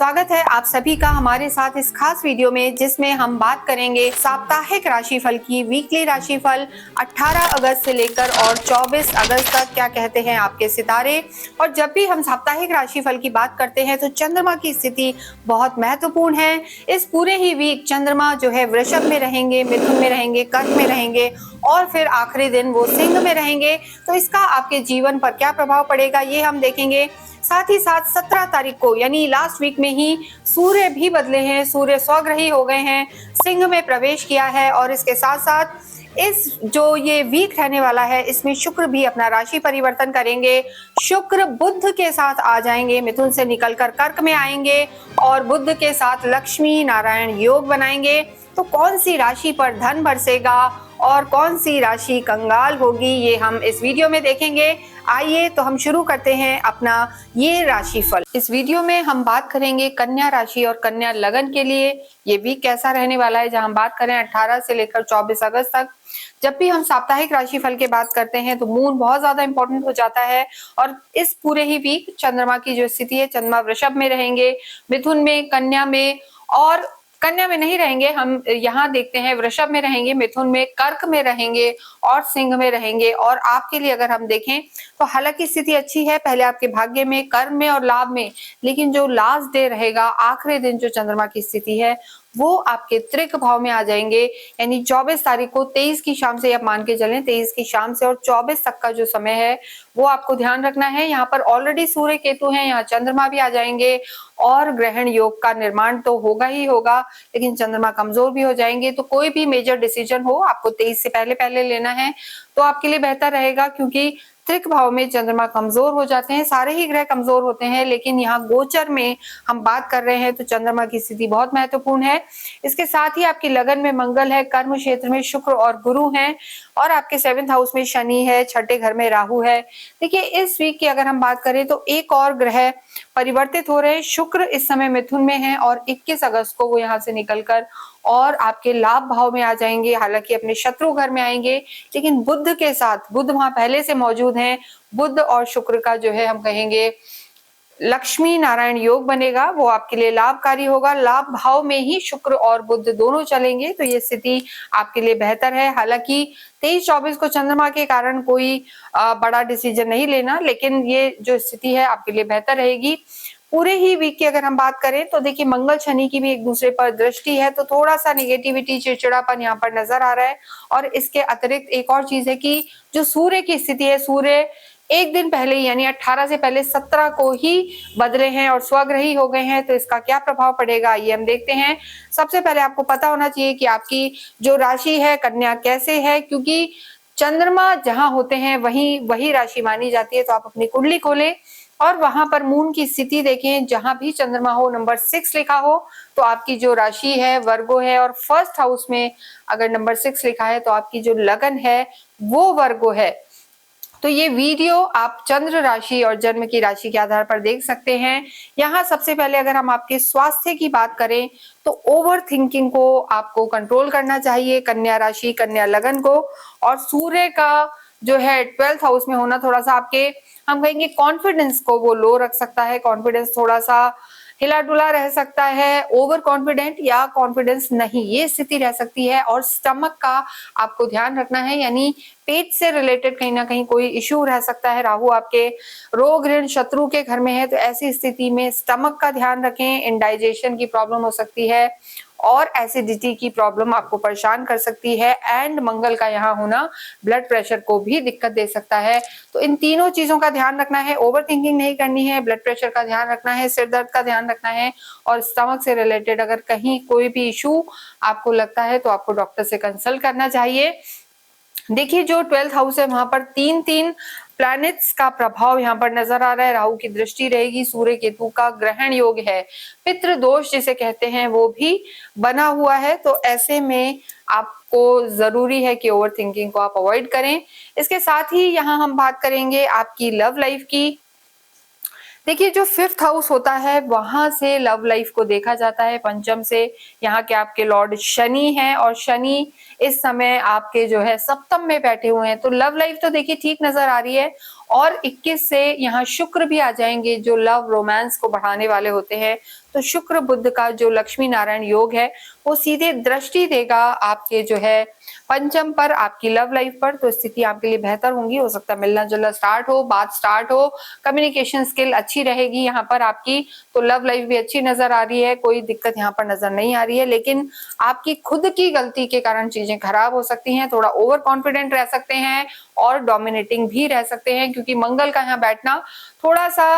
स्वागत है आप सभी का हमारे साथ इस खास वीडियो में, जिसमें हम बात करेंगे साप्ताहिक राशिफल की। वीकली राशिफल 18 अगस्त से लेकर और 24 अगस्त तक क्या कहते हैं आपके सितारे। और जब भी हम साप्ताहिक राशिफल की बात करते हैं तो चंद्रमा की स्थिति बहुत महत्वपूर्ण है। इस पूरे ही वीक चंद्रमा जो है वृषभ में रहेंगे, मिथुन में रहेंगे, कर्क में रहेंगे और फिर आखिरी दिन वो सिंह में रहेंगे। तो इसका आपके जीवन पर क्या प्रभाव पड़ेगा ये हम देखेंगे। साथ ही साथ 17 तारीख को यानी लास्ट वीक में ही सूर्य भी बदले हैं, सूर्य स्वग्रही हो गए हैं, सिंह में प्रवेश किया है। और इसके साथ साथ इस जो ये वीक रहने वाला है इसमें शुक्र भी अपना राशि परिवर्तन करेंगे। शुक्र बुध के साथ आ जाएंगे, मिथुन से निकलकर कर्क में आएंगे और बुध के साथ लक्ष्मी नारायण योग बनाएंगे। तो कौन सी राशि पर धन बरसेगा और कौन सी राशि कंगाल होगी ये हम इस वीडियो में देखेंगे। आइए तो हम शुरू करते हैं अपना ये राशिफल। इस वीडियो में हम बात करेंगे कन्या राशि और कन्या लगन के लिए ये वीक कैसा रहने वाला है, जहां हम बात करें 18 से लेकर 24 अगस्त तक। जब भी हम साप्ताहिक राशिफल की बात करते हैं तो मून बहुत ज्यादा इंपॉर्टेंट हो जाता है। और इस पूरे ही वीक चंद्रमा की जो स्थिति है, चंद्रमा वृषभ में रहेंगे, मिथुन में, कन्या में और कन्या में नहीं रहेंगे, हम यहाँ देखते हैं वृषभ में रहेंगे, मिथुन में, कर्क में रहेंगे और सिंह में रहेंगे। और आपके लिए अगर हम देखें तो हालांकि स्थिति अच्छी है, पहले आपके भाग्य में, कर्म में और लाभ में, लेकिन जो लास्ट डे रहेगा, आखिरी दिन जो चंद्रमा की स्थिति है वो आपके त्रिक भाव में आ जाएंगे। यानी 24 तारीख को 23 की शाम से आप मान के चलें, 23 की शाम से और 24 तक का जो समय है वो आपको ध्यान रखना है। यहाँ पर ऑलरेडी सूर्य केतु हैं, यहाँ चंद्रमा भी आ जाएंगे और ग्रहण योग का निर्माण तो होगा ही होगा, लेकिन चंद्रमा कमजोर भी हो जाएंगे। तो कोई भी मेजर डिसीजन हो आपको 23 से पहले पहले लेना है तो आपके लिए बेहतर रहेगा, क्योंकि त्रिक भाव में चंद्रमा कमजोर हो जाते हैं। सारे ही ग्रह कमजोर होते हैं, लेकिन यहाँ गोचर में हम बात कर रहे हैं तो चंद्रमा की स्थिति बहुत महत्वपूर्ण है। इसके साथ ही आपकी लगन में मंगल है, कर्म क्षेत्र में शुक्र और गुरु हैं और आपके 7th हाउस में शनि है, छठे घर में राहु है। देखिए इस वीक की अगर हम बात करें तो एक और ग्रह परिवर्तित हो रहे हैं। शुक्र इस समय मिथुन में है और 21 अगस्त को वो यहाँ से निकलकर और आपके लाभ भाव में आ जाएंगे, हालांकि अपने शत्रु घर में आएंगे, लेकिन बुध के साथ, बुध वहां पहले से मौजूद हैं। बुध और शुक्र का जो है हम कहेंगे लक्ष्मी नारायण योग बनेगा, वो आपके लिए लाभकारी होगा। लाभ भाव में ही शुक्र और बुध दोनों चलेंगे, तो ये स्थिति आपके लिए बेहतर है। हालांकि 23-24 को चंद्रमा के कारण कोई बड़ा डिसीजन नहीं लेना, लेकिन ये जो स्थिति है आपके लिए बेहतर रहेगी। पूरे ही वीक की अगर हम बात करें तो देखिए मंगल शनि की भी एक दूसरे पर दृष्टि है, तो थोड़ा सा नेगेटिविटी, चिड़चिड़ापन यहाँ पर नजर आ रहा है। और इसके अतिरिक्त एक और चीज है कि जो सूर्य की स्थिति है, सूर्य एक दिन पहले यानी 18 से पहले 17 को ही बदले हैं और स्वग्रही हो गए हैं। तो इसका क्या प्रभाव पड़ेगा ये हम देखते हैं। सबसे पहले आपको पता होना चाहिए कि आपकी जो राशि है कन्या कैसे है, क्योंकि चंद्रमा जहां होते हैं वही राशि मानी जाती है। तो आप अपनी कुंडली खोलें और वहां पर मून की स्थिति देखें, जहां भी चंद्रमा हो, नंबर 6 लिखा हो तो आपकी जो राशि है वर्गो है, और फर्स्ट हाउस में अगर नंबर 6 लिखा है तो आपकी जो लगन है वो वर्गो है। तो ये वीडियो आप चंद्र राशि और जन्म की राशि के आधार पर देख सकते हैं। यहाँ सबसे पहले अगर हम आपके स्वास्थ्य की बात करें तो ओवर थिंकिंग को आपको कंट्रोल करना चाहिए, कन्या राशि, कन्या लगन को। और सूर्य का जो है 12th हाउस में होना थोड़ा सा आपके, हम कहेंगे कॉन्फिडेंस को वो लो रख सकता है। कॉन्फिडेंस थोड़ा सा हिला डुला रह सकता है, ओवर कॉन्फिडेंट या कॉन्फिडेंस नहीं, ये स्थिति रह सकती है। और स्टमक का आपको ध्यान रखना है, यानी पेट से रिलेटेड कहीं ना कहीं कोई इश्यू रह सकता है। राहु आपके रोग ऋण शत्रु के घर में है, तो ऐसी स्थिति में स्टमक का ध्यान रखें। इंडाइजेशन की प्रॉब्लम हो सकती है और एसिडिटी की प्रॉब्लम आपको परेशान कर सकती है। एंड मंगल का यहाँ होना ब्लड प्रेशर को भी दिक्कत दे सकता है। तो इन तीनों चीजों का ध्यान रखना है, ओवर थिंकिंग नहीं करनी है, ब्लड प्रेशर का ध्यान रखना है, सिर दर्द का ध्यान रखना है। और स्टमक से रिलेटेड अगर कहीं कोई भी इशू आपको लगता है तो आपको डॉक्टर से कंसल्ट करना चाहिए। देखिए जो 12th हाउस है वहां पर 3 प्लैनेट्स का प्रभाव यहाँ पर नजर आ रहा है। राहु की दृष्टि रहेगी, सूर्य केतु का ग्रहण योग है, पितृ दोष जिसे कहते हैं वो भी बना हुआ है। तो ऐसे में आपको जरूरी है कि ओवर थिंकिंग को आप अवॉइड करें। इसके साथ ही यहाँ हम बात करेंगे आपकी लव लाइफ की। देखिए, जो 5th हाउस होता है वहां से लव लाइफ को देखा जाता है, पंचम से। यहाँ के आपके लॉर्ड शनि हैं और शनि इस समय आपके जो है सप्तम में बैठे हुए हैं, तो लव लाइफ तो देखिए ठीक नजर आ रही है। और 21 से यहाँ शुक्र भी आ जाएंगे जो लव रोमांस को बढ़ाने वाले होते हैं। तो शुक्र बुध का जो लक्ष्मी नारायण योग है वो सीधे दृष्टि देगा आपके जो है पंचम पर, आपकी लव लाइफ पर। तो स्थिति आपके लिए बेहतर होंगी, हो सकता है मिलना जुलना स्टार्ट हो, बात स्टार्ट हो, कम्युनिकेशन स्किल अच्छी रहेगी यहाँ पर आपकी। तो लव लाइफ भी अच्छी नजर आ रही है, कोई दिक्कत यहाँ पर नजर नहीं आ रही है। लेकिन आपकी खुद की गलती के कारण चीजें खराब हो सकती हैं, थोड़ा ओवर कॉन्फिडेंट रह सकते हैं और डोमिनेटिंग भी रह सकते हैं, क्योंकि मंगल का यहाँ बैठना थोड़ा सा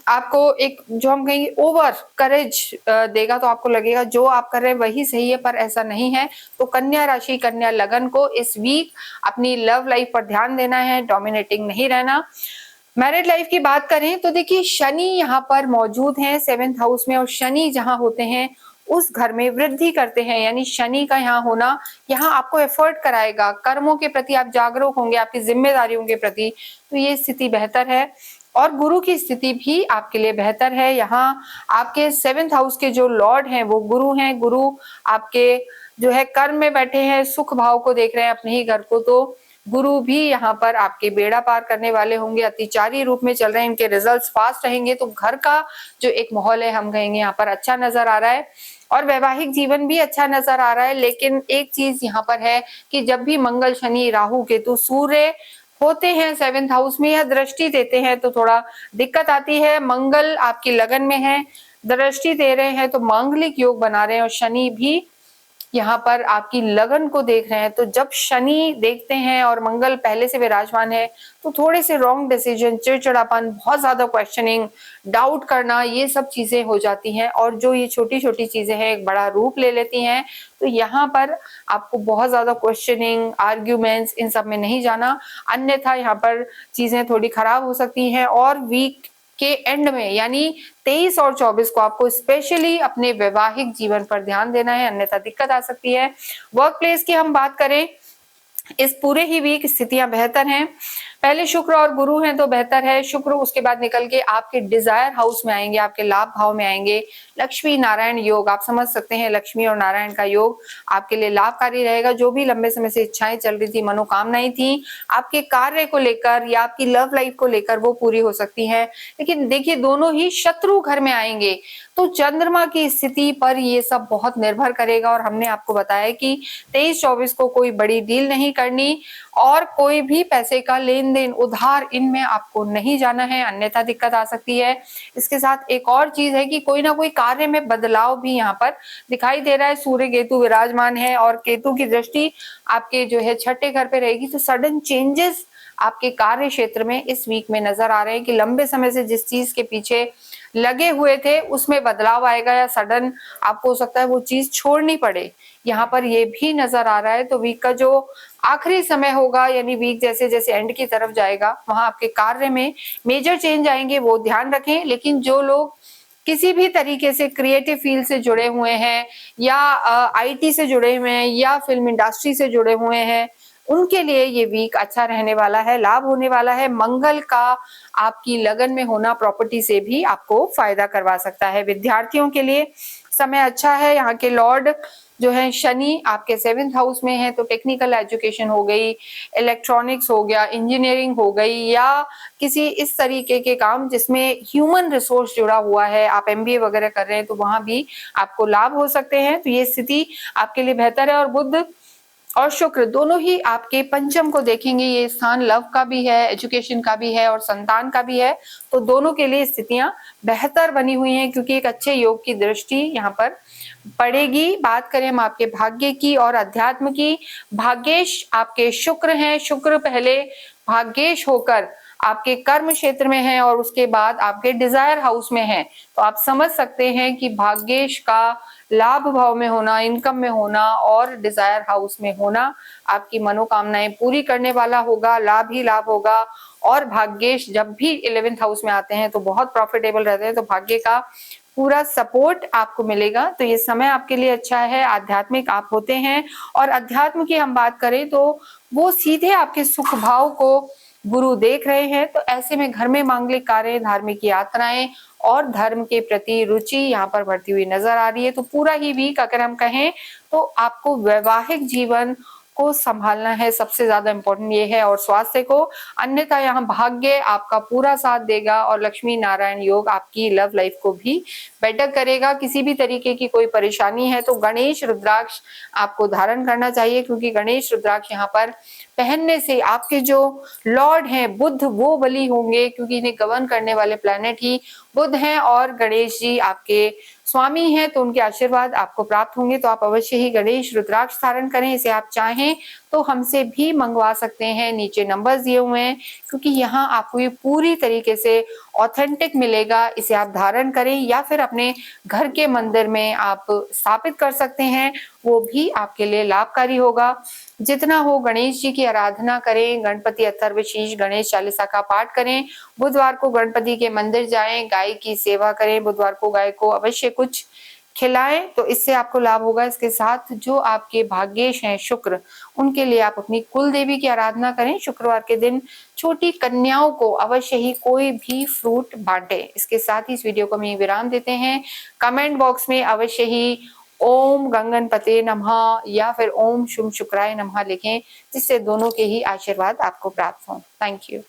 आपको एक जो हम कहेंगे ओवर करेज देगा। तो आपको लगेगा जो आप कर रहे हैं वही सही है, पर ऐसा नहीं है। तो कन्या राशि, कन्या लगन को इस वीक अपनी लव लाइफ पर ध्यान देना है, डोमिनेटिंग नहीं रहना। मैरिड लाइफ की बात करें तो देखिए शनि यहाँ पर मौजूद हैं 7th हाउस में, और शनि जहाँ होते हैं उस घर में वृद्धि करते हैं, यानी शनि का यहाँ होना यहाँ आपको एफर्ट कराएगा, कर्मों के प्रति आप जागरूक होंगे, आपकी जिम्मेदारियों के प्रति। तो ये स्थिति बेहतर है। और गुरु की स्थिति भी आपके लिए बेहतर है। यहाँ आपके 7th हाउस के जो लॉर्ड हैं वो गुरु हैं। गुरु आपके जो है कर्म में बैठे हैं, सुख भाव को देख रहे हैं अपने ही घर को। तो गुरु भी यहाँ पर आपके बेड़ा पार करने वाले होंगे, अतिचारी रूप में चल रहे हैं, इनके रिजल्ट्स फास्ट रहेंगे। तो घर का जो एक माहौल है हम कहेंगे यहाँ पर अच्छा नजर आ रहा है, और वैवाहिक जीवन भी अच्छा नजर आ रहा है। लेकिन एक चीज यहाँ पर है कि जब भी मंगल, शनि, राहु, केतु, सूर्य होते हैं 7th हाउस में या दृष्टि देते हैं तो थोड़ा दिक्कत आती है। मंगल आपकी लगन में है, दृष्टि दे रहे हैं तो मांगलिक योग बना रहे हैं, और शनि भी यहाँ पर आपकी लगन को देख रहे हैं। तो जब शनि देखते हैं और मंगल पहले से विराजमान है तो थोड़े से रॉन्ग डिसीजन, चिड़चिड़ापन, बहुत ज्यादा क्वेश्चनिंग, डाउट करना, ये सब चीजें हो जाती हैं। और जो ये छोटी छोटी चीजें हैं एक बड़ा रूप ले लेती हैं। तो यहाँ पर आपको बहुत ज्यादा क्वेश्चनिंग, आर्ग्यूमेंट्स, इन सब में नहीं जाना, अन्यथा यहाँ पर चीजें थोड़ी खराब हो सकती हैं। और वीक के एंड में यानी 23 और 24 को आपको स्पेशली अपने वैवाहिक जीवन पर ध्यान देना है, अन्यथा दिक्कत आ सकती है। वर्क प्लेस की हम बात करें, इस पूरे ही वीक स्थितियां बेहतर हैं। पहले शुक्र और गुरु हैं तो बेहतर है। शुक्र उसके बाद निकल के आपके डिजायर हाउस में आएंगे, आपके लाभ भाव में आएंगे। लक्ष्मी नारायण योग, आप समझ सकते हैं लक्ष्मी और नारायण का योग आपके लिए लाभकारी रहेगा। जो भी लंबे समय से इच्छाएं चल रही थी, मनोकामनाएं थी आपके कार्य को लेकर या आपकी लव लाइफ को लेकर, वो पूरी हो सकती है। लेकिन देखिए दोनों ही शत्रु घर में आएंगे, तो चंद्रमा की स्थिति पर ये सब बहुत निर्भर करेगा। और हमने आपको बताया कि 23-24 को कोई बड़ी डील नहीं करनी, और कोई भी पैसे का लेन देन, उधार, इनमें आपको नहीं जाना है, अन्यथा दिक्कत आ सकती है। इसके साथ एक और चीज है कि कोई ना कोई कार्य में बदलाव भी यहाँ पर दिखाई दे रहा है। सूर्य केतु विराजमान है और केतु की दृष्टि आपके जो है 6ठे घर पे रहेगी। तो सडन चेंजेस आपके कार्य क्षेत्र में इस वीक में नजर आ रहे हैं कि लंबे समय से जिस चीज के पीछे लगे हुए थे उसमें बदलाव आएगा, या सडन आपको हो सकता है वो चीज छोड़नी पड़े, यहाँ पर ये भी नजर आ रहा है। तो वीक का जो आखिरी समय होगा, यानी वीक जैसे जैसे एंड की तरफ जाएगा, वहां आपके कार्य में मेजर चेंज आएंगे, वो ध्यान रखें। लेकिन जो लोग किसी भी तरीके से क्रिएटिव फील्ड से जुड़े हुए हैं या आईटी से जुड़े हुए हैं या फिल्म इंडस्ट्री से जुड़े हुए हैं, उनके लिए ये वीक अच्छा रहने वाला है, लाभ होने वाला है। मंगल का आपकी लगन में होना प्रॉपर्टी से भी आपको फायदा करवा सकता है। विद्यार्थियों के लिए समय अच्छा है। यहाँ के लॉर्ड जो है शनि आपके 7th हाउस में है, तो टेक्निकल एजुकेशन हो गई, इलेक्ट्रॉनिक्स हो गया, इंजीनियरिंग हो गई, या किसी इस तरीके के काम जिसमें ह्यूमन रिसोर्स जुड़ा हुआ है, आप एमबीए वगैरह कर रहे हैं तो वहां भी आपको लाभ हो सकते हैं। तो ये स्थिति आपके लिए बेहतर है। और बुध और शुक्र दोनों ही आपके पंचम को देखेंगे, ये स्थान लव का भी है, एजुकेशन का भी है और संतान का भी है। तो दोनों के लिए स्थितियां बेहतर बनी हुई हैं, क्योंकि एक अच्छे योग की दृष्टि यहाँ पर पड़ेगी। बात करें हम आपके भाग्य की और अध्यात्म की, भाग्येश आपके शुक्र हैं। शुक्र पहले भाग्येश होकर आपके कर्म क्षेत्र में है और उसके बाद आपके डिजायर हाउस में है। तो आप समझ सकते हैं कि भाग्येश का लाभ भाव में होना, इनकम में होना और डिजायर हाउस में होना आपकी मनोकामनाएं पूरी करने वाला होगा, लाभ ही लाभ होगा। और भाग्येश जब भी 11th हाउस में आते हैं तो बहुत प्रॉफिटेबल रहते हैं, तो भाग्य का पूरा सपोर्ट आपको मिलेगा। तो ये समय आपके लिए अच्छा है, आध्यात्मिक आप होते हैं। और अध्यात्म की हम बात करें तो वो सीधे आपके सुख भाव को गुरु देख रहे हैं। तो ऐसे में घर में मांगलिक कार्य, धार्मिक यात्राएं और धर्म के प्रति रुचि यहाँ पर बढ़ती हुई नजर आ रही है। तो पूरा ही वीक अगर हम कहें तो आपको वैवाहिक जीवन को संभालना है, सबसे ज्यादा इंपॉर्टेंट ये है, और स्वास्थ्य को। अन्यथा यहाँ भाग्य आपका पूरा साथ देगा और लक्ष्मी नारायण योग आपकी लव लाइफ को भी बेटर करेगा। किसी भी तरीके की कोई परेशानी है तो गणेश रुद्राक्ष आपको धारण करना चाहिए, क्योंकि गणेश रुद्राक्ष यहाँ पर पहनने से आपके जो लॉर्ड हैं बुध वो बली होंगे, क्योंकि इन्हें गवर्न करने वाले प्लैनेट ही बुध हैं और गणेश जी आपके स्वामी हैं, तो उनके आशीर्वाद आपको प्राप्त होंगे। तो आप अवश्य ही गणेश रुद्राक्ष धारण करें। इसे आप चाहें तो हमसे भी मंगवा सकते हैं, नीचे नंबर्स दिए हुए हैं, क्योंकि यहाँ आपको ये पूरी तरीके से ऑथेंटिक मिलेगा। इसे आप धारण करें या फिर अपने घर के मंदिर में आप स्थापित कर सकते हैं, वो भी आपके लिए लाभकारी होगा। जितना हो गणेश जी की आराधना करें, गणपति अथर्वशीष गणेश चालीसा का पाठ करें, बुधवार को गणपति के मंदिर जाएं, गाय की सेवा करें, बुधवार को गाय को अवश्य कुछ खिलाएं, तो इससे आपको लाभ होगा। इसके साथ जो आपके भाग्येश हैं शुक्र, उनके लिए आप अपनी कुल देवी की आराधना करें। शुक्रवार के दिन छोटी कन्याओं को अवश्य ही कोई भी फ्रूट बांटे। इसके साथ ही इस वीडियो को हम यहीं विराम देते हैं। कमेंट बॉक्स में अवश्य ही ओम गंगनपते नमः या फिर ओम शुभ शुक्राय नमः लिखें, जिससे दोनों के ही आशीर्वाद आपको प्राप्त हों। Thank you.